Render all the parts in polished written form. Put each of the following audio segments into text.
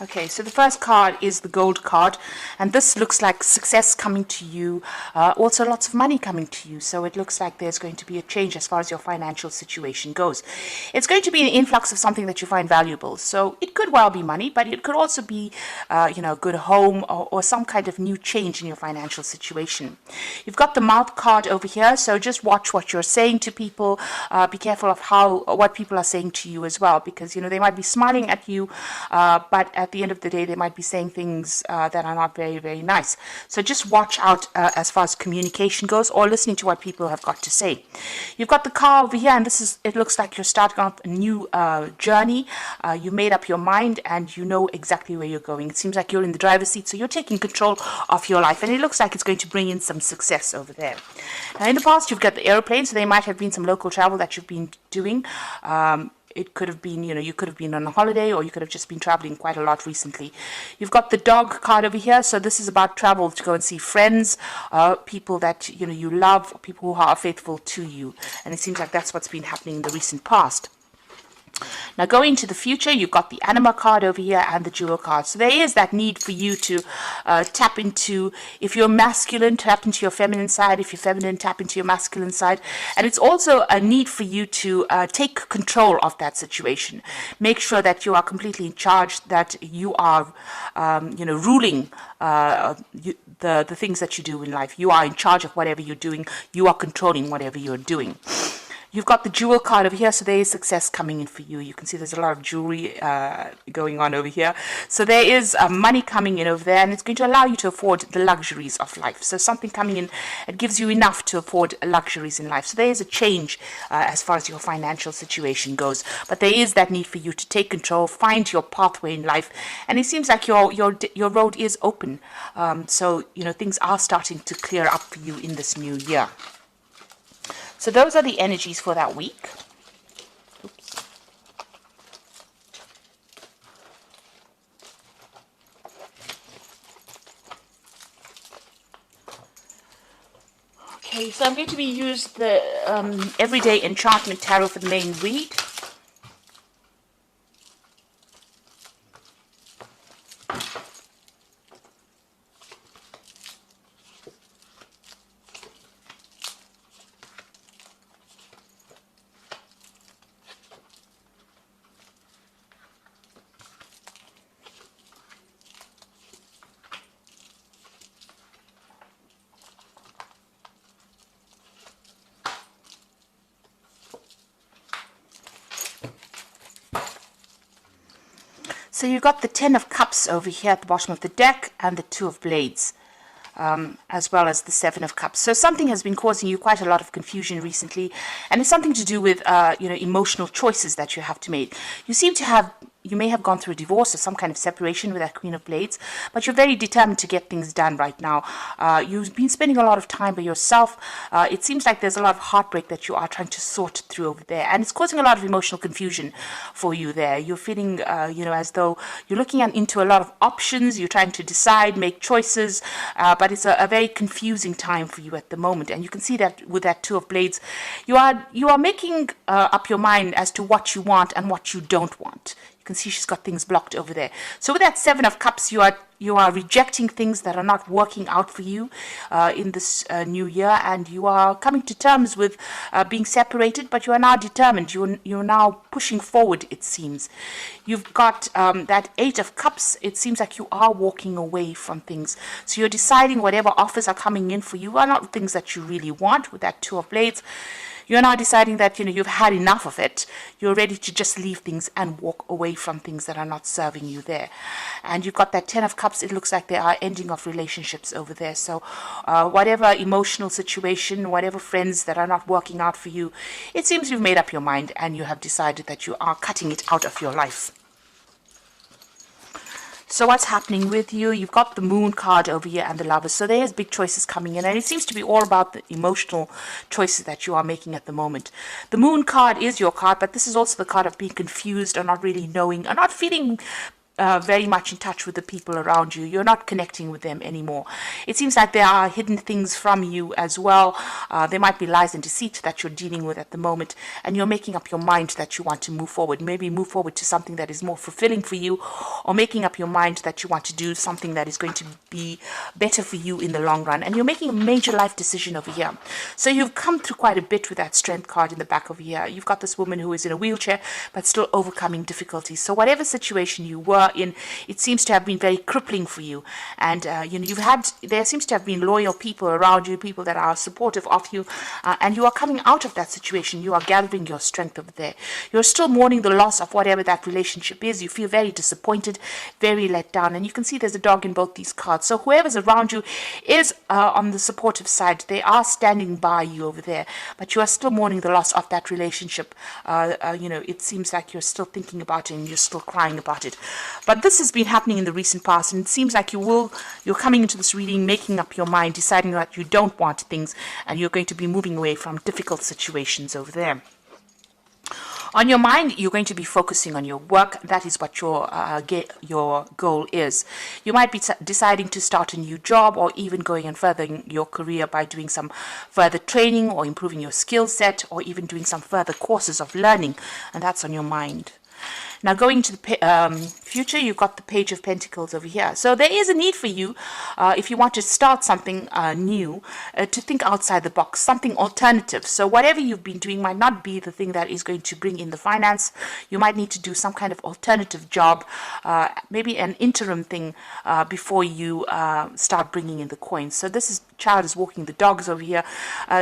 Okay, so the first card is the gold card, and this looks like success coming to you, also lots of money coming to you. So it looks like there's going to be a change as far as your financial situation goes. It's going to be an influx of something that you find valuable. So it could well be money, but it could also be, a good home or some kind of new change in your financial situation. You've got the mouth card over here, so just watch what you're saying to people. Be careful of what people are saying to you as well, because they might be smiling at you, but at the end of the day, they might be saying things that are not very, very nice. So just watch out as far as communication goes, or listening to what people have got to say. You've got the car over here, and it looks like you're starting off a new journey. You made up your mind, and you know exactly where you're going. It seems like you're in the driver's seat, so you're taking control of your life, and it looks like it's going to bring in some success over there. Now, in the past, you've got the airplane, so there might have been some local travel that you've been doing. It could have been, you could have been on a holiday, or you could have just been traveling quite a lot recently. You've got the dog card over here. So this is about travel to go and see friends, people that, you love, people who are faithful to you. And it seems like that's what's been happening in the recent past. Now, going into the future, you've got the anima card over here and the jewel card. So there is that need for you to tap into, if you're masculine, tap into your feminine side. If you're feminine, tap into your masculine side. And it's also a need for you to take control of that situation. Make sure that you are completely in charge, that you are, ruling the things that you do in life. You are in charge of whatever you're doing. You are controlling whatever you're doing. You've got the jewel card over here, so there is success coming in for you. You can see there's a lot of jewelry going on over here. So there is money coming in over there, and it's going to allow you to afford the luxuries of life. So something coming in, it gives you enough to afford luxuries in life. So there is a change as far as your financial situation goes. But there is that need for you to take control, find your pathway in life. And it seems like your road is open. So, things are starting to clear up for you in this new year. So those are the energies for that week. Oops. Okay, so I'm going to use the Everyday Enchantment Tarot for the main read. So you've got the Ten of Cups over here at the bottom of the deck, and the Two of Blades, as well as the Seven of Cups. So something has been causing you quite a lot of confusion recently, and it's something to do with emotional choices that you have to make. You may have gone through a divorce or some kind of separation with that Queen of Blades, but you're very determined to get things done right now. You've been spending a lot of time by yourself. It seems like there's a lot of heartbreak that you are trying to sort through over there, and it's causing a lot of emotional confusion for you there. You're feeling, as though you're looking into a lot of options. You're trying to decide, make choices, but it's a very confusing time for you at the moment. And you can see that with that Two of Blades, you are making up your mind as to what you want and what you don't want. You can see she's got things blocked over there. So with that Seven of Cups, you are rejecting things that are not working out for you in this new year, and you are coming to terms with being separated, but you are now determined. You're now pushing forward, it seems. You've got that Eight of Cups. It seems like you are walking away from things. So you're deciding whatever offers are coming in for you are not things that you really want with that Two of Blades. You're now deciding that, you've had enough of it. You're ready to just leave things and walk away from things that are not serving you there. And you've got that Ten of Cups. It looks like there are ending of relationships over there. So whatever emotional situation, whatever friends that are not working out for you, it seems you've made up your mind and you have decided that you are cutting it out of your life. So what's happening with you? You've got the Moon card over here and the Lovers. So there's big choices coming in, and it seems to be all about the emotional choices that you are making at the moment. The Moon card is your card, but this is also the card of being confused or not really knowing or not feeling very much in touch with the people around you. You're not connecting with them anymore. It seems like there are hidden things from you as well. There might be lies and deceit that you're dealing with at the moment, and you're making up your mind that you want to move forward. Maybe move forward to something that is more fulfilling for you, or making up your mind that you want to do something that is going to be better for you in the long run. And you're making a major life decision over here. So you've come through quite a bit with that strength card in the back over here. You've got this woman who is in a wheelchair, but still overcoming difficulties. So whatever situation you were in, it seems to have been very crippling for you, and there seems to have been loyal people around you, people that are supportive of you, and you are coming out of that situation. You are gathering your strength over there. You're still mourning the loss of whatever that relationship is. You feel very disappointed, very let down, and you can see there's a dog in both these cards. So whoever's around you is on the supportive side. They are standing by you over there, but you are still mourning the loss of that relationship. It seems like you're still thinking about it and you're still crying about it. But this has been happening in the recent past, and it seems like you're coming into this reading, making up your mind, deciding that you don't want things, and you're going to be moving away from difficult situations over there. On your mind, you're going to be focusing on your work. That is what your goal is. You might be deciding to start a new job, or even going and furthering your career by doing some further training or improving your skill set, or even doing some further courses of learning, and that's on your mind. Now, going to the future, you've got the Page of Pentacles over here. So there is a need for you, if you want to start something new, to think outside the box, something alternative. So whatever you've been doing might not be the thing that is going to bring in the finance. You might need to do some kind of alternative job, maybe an interim thing, before you start bringing in the coins. So this child is walking the dogs over here,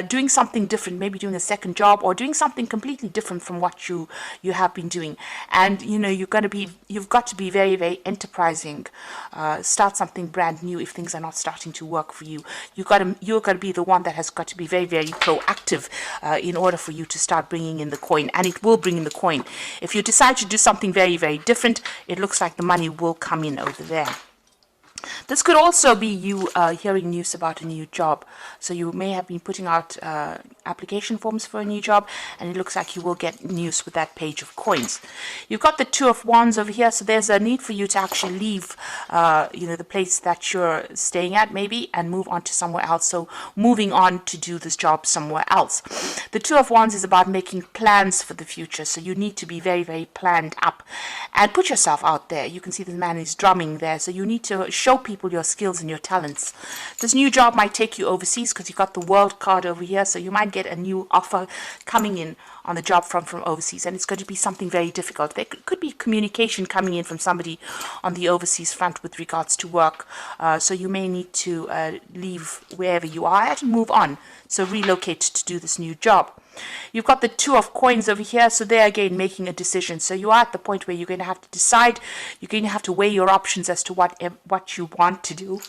doing something different, maybe doing a second job, or doing something completely different from what you have been doing. And you've got to be very, very enterprising. Start something brand new if things are not starting to work for you. You're got to be the one that has got to be very, very proactive in order for you to start bringing in the coin, and it will bring in the coin. If you decide to do something very, very different, it looks like the money will come in over there. This could also be you hearing news about a new job. So you may have been putting out application forms for a new job, and it looks like you will get news with that Page of Coins. You've got the Two of Wands over here, so there's a need for you to actually leave the place that you're staying at maybe, and move on to somewhere else. So moving on to do this job somewhere else. The Two of Wands is about making plans for the future, so you need to be very, very planned up and put yourself out there. You can see the man is drumming there, so you need to show people your skills and your talents. This new job might take you overseas because you've got the World card over here, so you might get a new offer coming in on the job from overseas, and it's going to be something very difficult. There could be communication coming in from somebody on the overseas front with regards to work, so you may need to leave wherever you are at and move on, so relocate to do this new job. You've got the Two of Coins over here, so there again making a decision. So you are at the point where you're going to have to decide, you're going to have to weigh your options as to what you want to do.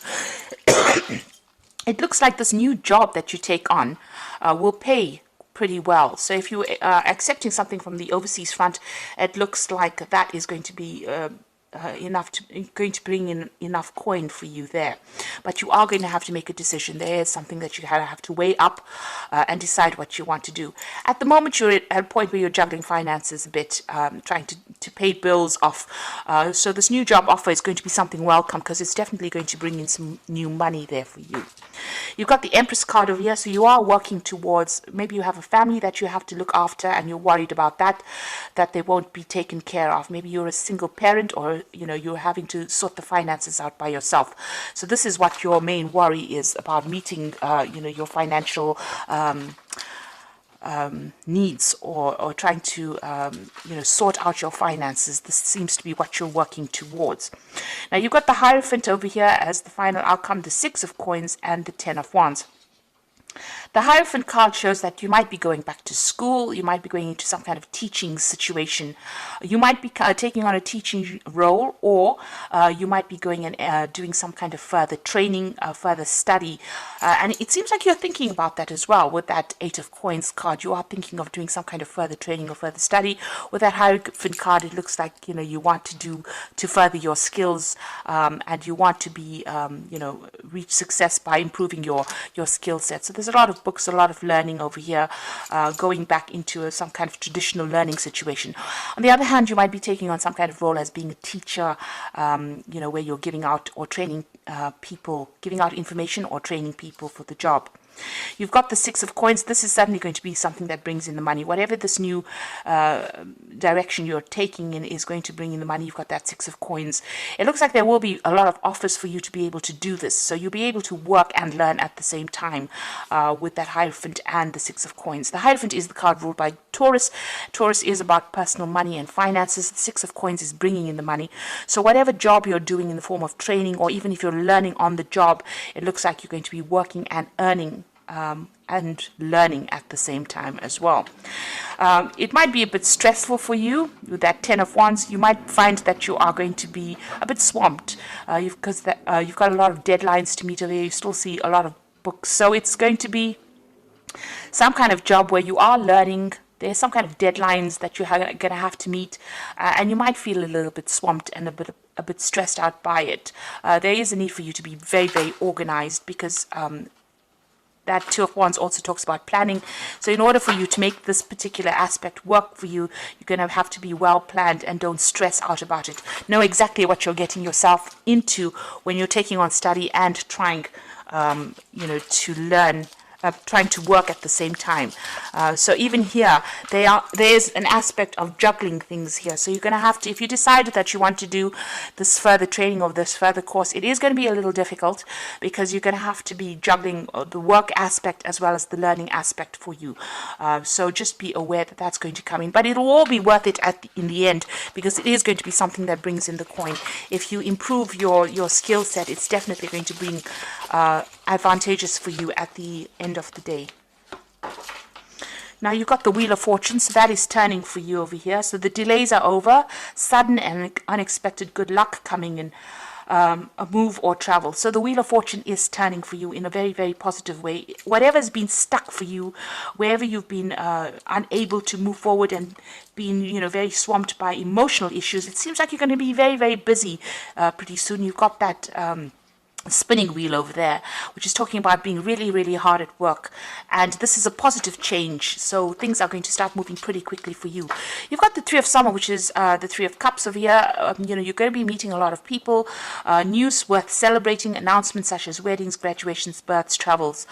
It looks like this new job that you take on will pay pretty well. So if you are accepting something from the overseas front, it looks like that is going to be going to bring in enough coin for you there. But you are going to have to make a decision. There is something that you have to weigh up and decide what you want to do. At the moment, you're at a point where you're juggling finances a bit, trying to pay bills off. So this new job offer is going to be something welcome, because it's definitely going to bring in some new money there for you. You've got the Empress card over here, so you are working towards, maybe you have a family that you have to look after, and you're worried about that they won't be taken care of. Maybe you're a single parent, or you're having to sort the finances out by yourself. So this is what your main worry is about, meeting your financial needs, or trying to sort out your finances. This seems to be what you're working towards. Now you've got the Hierophant over here as the final outcome, the Six of Coins and the Ten of Wands. The Hierophant card shows that you might be going back to school, you might be going into some kind of teaching situation, you might be taking on a teaching role, or you might be going and doing some kind of further training, further study, and it seems like you're thinking about that as well. With that Eight of Coins card, you are thinking of doing some kind of further training or further study. With that Hierophant card, it looks like you want to further your skills, and you want to be reach success by improving your skill set. So this there's a lot of books, a lot of learning over here, going back into some kind of traditional learning situation. On the other hand, you might be taking on some kind of role as being a teacher, where you're giving out or training people, giving out information or training people for the job. You've got the Six of Coins. This is certainly going to be something that brings in the money. Whatever this new direction you're taking in is going to bring in the money. You've got that Six of Coins. It looks like there will be a lot of offers for you to be able to do this. So you'll be able to work and learn at the same time with that Hierophant and the Six of Coins. The Hierophant is the card ruled by Taurus. Taurus is about personal money and finances. The Six of Coins is bringing in the money. So whatever job you're doing in the form of training, or even if you're learning on the job, it looks like you're going to be working and earning and learning at the same time as well. It might be a bit stressful for you with that Ten of Wands. You might find that you are going to be a bit swamped because you've got a lot of deadlines to meet over here. You still see a lot of books, so it's going to be some kind of job where you are learning. There's some kind of deadlines that you're going to have to meet, and you might feel a little bit swamped and a bit stressed out by it. There is a need for you to be very, very organized, because that Two of Wands also talks about planning. So in order for you to make this particular aspect work for you, you're going to have to be well planned and don't stress out about it. Know exactly what you're getting yourself into when you're taking on study and trying, to learn, trying to work at the same time. So even here, there's an aspect of juggling things here. So you're going to have to, if you decide that you want to do this further training or this further course, it is going to be a little difficult, because you're going to have to be juggling the work aspect as well as the learning aspect for you. So just be aware that that's going to come in, but it'll all be worth it in the end, because it is going to be something that brings in the coin. If you improve your skill set, it's definitely going to bring advantageous for you at the end of the day. Now you've got the Wheel of Fortune, so that is turning for you over here. So the delays are over, sudden and unexpected good luck coming in, a move or travel. So the Wheel of Fortune is turning for you in a very, very positive way. Whatever's been stuck for you, wherever you've been unable to move forward and been, very swamped by emotional issues, it seems like you're going to be very, very busy pretty soon. You've got that spinning wheel over there, which is talking about being really, really hard at work, and this is a positive change, so things are going to start moving pretty quickly for you. You've got the Three of Summer, which is the Three of Cups over here. You're going to be meeting a lot of people, news worth celebrating, announcements such as weddings, graduations, births, travels.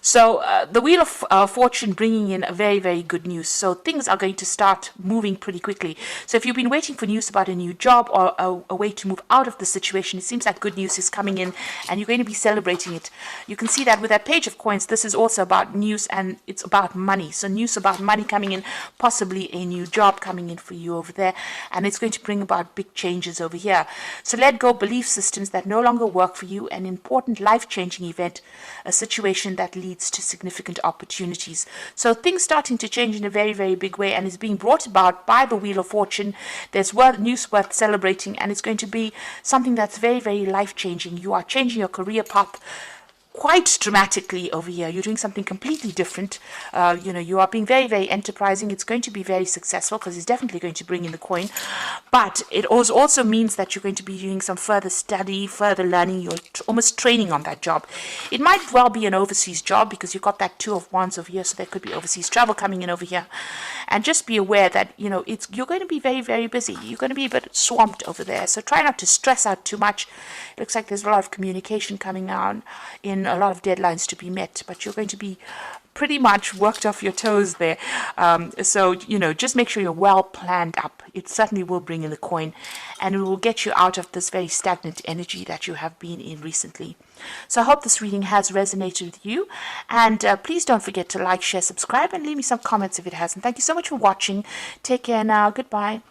So the Wheel of Fortune bringing in a very, very good news. So things are going to start moving pretty quickly. So if you've been waiting for news about a new job or a way to move out of the situation, it seems like good news is coming in and you're going to be celebrating it. You can see that with that Page of Coins, this is also about news and it's about money. So news about money coming in, possibly a new job coming in for you over there. And it's going to bring about big changes over here. So let go belief systems that no longer work for you, an important life-changing event, a situation that leads to significant opportunities. So things starting to change in a very, very big way, and is being brought about by the Wheel of Fortune. There's news worth celebrating, and it's going to be something that's very, very life-changing. You are changing your career path quite dramatically over here. You're doing something completely different. You are being very, very enterprising. It's going to be very successful because it's definitely going to bring in the coin. But it also means that you're going to be doing some further study, further learning. You're almost training on that job. It might well be an overseas job because you've got that Two of Wands over here, so there could be overseas travel coming in over here. And just be aware that, you're going to be very, very busy. You're going to be a bit swamped over there. So try not to stress out too much. It looks like there's a lot of communication coming on, in a lot of deadlines to be met, but you're going to be pretty much worked off your toes there. So just make sure you're well planned up. It certainly will bring in the coin, and it will get you out of this very stagnant energy that you have been in recently. So I hope this reading has resonated with you, and please don't forget to like, share, subscribe, and leave me some comments if it hasn't. Thank you so much for watching. Take care now. Goodbye.